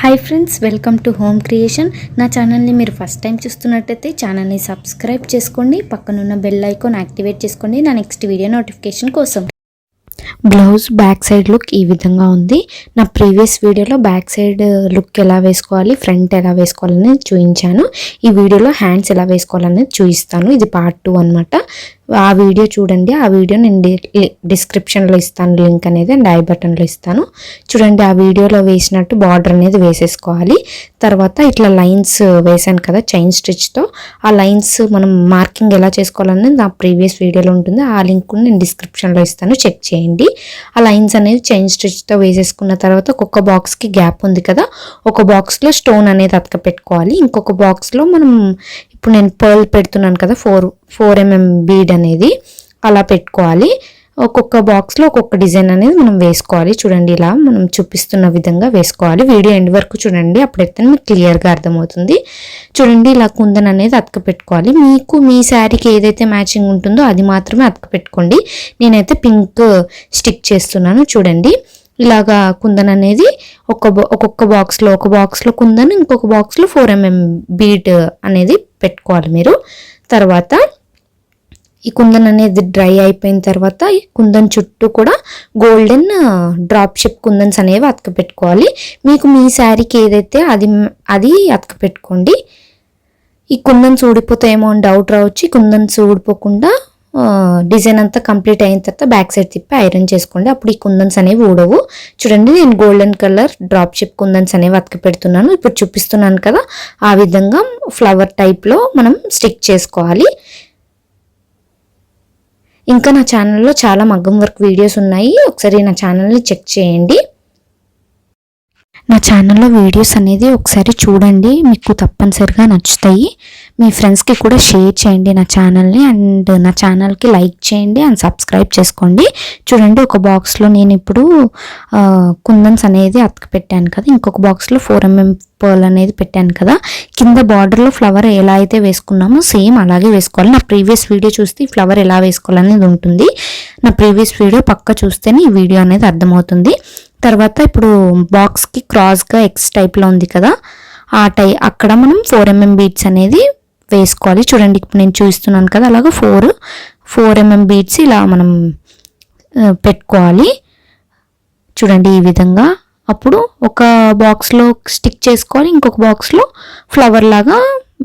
Hi friends, welcome to home creation. నా ఛానల్ని మీరు ఫస్ట్ టైం చూస్తున్నట్టయితే ఛానల్ని సబ్స్క్రైబ్ చేసుకోండి, పక్కనున్న బెల్ ఐకాన్ యాక్టివేట్ చేసుకోండి నా నెక్స్ట్ వీడియో నోటిఫికేషన్ కోసం. బ్లౌజ్ బ్యాక్ సైడ్ లుక్ ఈ విధంగా ఉంది. నా ప్రీవియస్ వీడియోలో బ్యాక్ సైడ్ లుక్ ఎలా వేసుకోవాలి, ఫ్రంట్ ఎలా వేసుకోవాలనేది చూపించాను. ఈ వీడియోలో హ్యాండ్స్ ఎలా వేసుకోవాలనేది చూపిస్తాను. ఇది పార్ట్ 2 అనమాట. ఆ వీడియో చూడండి. ఆ వీడియో నేను డిస్క్రిప్షన్లో ఇస్తాను లింక్ అనేది, అండ్ ఐ బటన్లో ఇస్తాను. చూడండి, ఆ వీడియోలో వేసినట్టు బార్డర్ అనేది వేసేసుకోవాలి. తర్వాత ఇట్లా లైన్స్ వేసాను కదా చైన్ స్టిచ్తో, ఆ లైన్స్ మనం మార్కింగ్ ఎలా చేసుకోవాలనేది నా ప్రీవియస్ వీడియోలో ఉంటుంది. ఆ లింక్ నేను డిస్క్రిప్షన్లో ఇస్తాను, చెక్ చేయండి. ఆ లైన్స్ అనేది చైన్ స్టిచ్తో వేసేసుకున్న తర్వాత ఒక్కొక్క బాక్స్కి గ్యాప్ ఉంది కదా, ఒక బాక్స్లో స్టోన్ అనేది అతక పెట్టుకోవాలి. ఇంకొక బాక్స్లో మనం ఇప్పుడు నేను పర్ల్ పెడుతున్నాను కదా, 4 mm బీడ్ అనేది అలా పెట్టుకోవాలి. ఒక్కొక్క బాక్స్లో ఒక్కొక్క డిజైన్ అనేది మనం వేసుకోవాలి. చూడండి, ఇలా మనం చూపిస్తున్న విధంగా వేసుకోవాలి. వీడియో ఎండ్ వరకు చూడండి, అప్పుడైతే మీకు క్లియర్గా అర్థమవుతుంది. చూడండి, ఇలా కుందన్ అనేది అతక పెట్టుకోవాలి. మీకు మీ శారీకి ఏదైతే మ్యాచింగ్ ఉంటుందో అది మాత్రమే అతక పెట్టుకోండి. నేనైతే పింక్ స్టిక్ చేస్తున్నాను. చూడండి, ఇలాగా కుందన్ అనేది ఒక్కొక్క బాక్స్లో ఒక బాక్స్లో కుందన్, ఇంకొక బాక్స్లో 4 mm బీడ్ అనేది పెట్టుకోవాలి మీరు. తర్వాత ఈ కుందన్ అనేది డ్రై అయిపోయిన తర్వాత ఈ కుందన్ చుట్టూ కూడా గోల్డెన్ డ్రాప్ షిప్ కుందన్స్ అనేవి అతక పెట్టుకోవాలి. మీకు మీ శారీకి ఏదైతే అది అతక పెట్టుకోండి. ఈ కుందన్స్ ఊడిపోతాయేమో అని డౌట్ రావచ్చు. కుందన్స్ ఊడిపోకుండా డిజైన్ అంతా కంప్లీట్ అయిన తర్వాత బ్యాక్ సైడ్ తిప్పి ఐరన్ చేసుకోండి. అప్పుడు ఈ కుందన్స్ అనేవి ఊడవు. చూడండి, నేను గోల్డెన్ కలర్ డ్రాప్ షిప్ కుందన్స్ అనేవి అతక పెడుతున్నాను. ఇప్పుడు చూపిస్తున్నాను కదా, ఆ విధంగా ఫ్లవర్ టైప్లో మనం స్టిక్ చేసుకోవాలి. ఇంకా నా ఛానల్లో చాలా మగ్గం వర్క్ వీడియోస్ ఉన్నాయి, ఒకసారి నా ఛానల్ని చెక్ చేయండి. నా ఛానల్లో వీడియోస్ అనేది ఒకసారి చూడండి, మీకు తప్పనిసరిగా నచ్చుతాయి. మీ ఫ్రెండ్స్కి కూడా షేర్ చేయండి నా ఛానల్ని, అండ్ నా ఛానల్కి లైక్ చేయండి అండ్ సబ్స్క్రైబ్ చేసుకోండి. చూడండి, ఒక బాక్స్లో నేను ఇప్పుడు కుందన్స్ అనేది అతక పెట్టాను కదా, ఇంకొక బాక్స్లో 4 mm పర్ల్ అనేది పెట్టాను కదా. కింద బార్డర్లో ఫ్లవర్ ఎలా అయితే వేసుకున్నామో సేమ్ అలాగే వేసుకోవాలి. నా ప్రీవియస్ వీడియో చూస్తే ఫ్లవర్ ఎలా వేసుకోవాలనేది ఉంటుంది. నా ప్రీవియస్ వీడియో పక్క చూస్తేనే ఈ వీడియో అనేది అర్థమవుతుంది. తర్వాత ఇప్పుడు బాక్స్కి క్రాస్గా ఎక్స్ టైప్లో ఉంది కదా, అక్కడ మనం 4 mm బీడ్స్ అనేది వేసుకోవాలి. చూడండి, ఇప్పుడు నేను చూపిస్తున్నాను కదా, అలాగా 4 mm బీడ్స్ ఇలా మనం పెట్టుకోవాలి. చూడండి, ఈ విధంగా. అప్పుడు ఒక బాక్స్లో స్టిక్ చేసుకోవాలి, ఇంకొక బాక్స్లో ఫ్లవర్ లాగా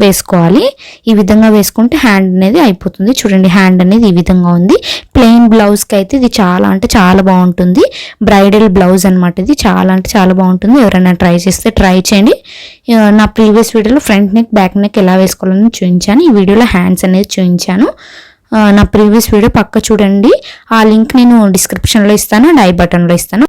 వేసుకోవాలి. ఈ విధంగా వేసుకుంటే హ్యాండ్ అనేది అయిపోతుంది. చూడండి, హ్యాండ్ అనేది ఈ విధంగా ఉంది. ప్లెయిన్ బ్లౌజ్కి అయితే ఇది చాలా అంటే చాలా బాగుంటుంది. బ్రైడల్ బ్లౌజ్ అనమాట. ఇది చాలా అంటే చాలా బాగుంటుంది. ఎవరైనా ట్రై చేస్తే ట్రై చేయండి. నా ప్రీవియస్ వీడియోలో ఫ్రంట్ నెక్ బ్యాక్ నెక్ ఎలా వేసుకోవాలని చూపించాను. ఈ వీడియోలో హ్యాండ్స్ అనేది చూపించాను. నా ప్రీవియస్ వీడియో పక్క చూడండి. ఆ లింక్ నేను డిస్క్రిప్షన్లో ఇస్తాను అండ్ ఐ బటన్లో ఇస్తాను.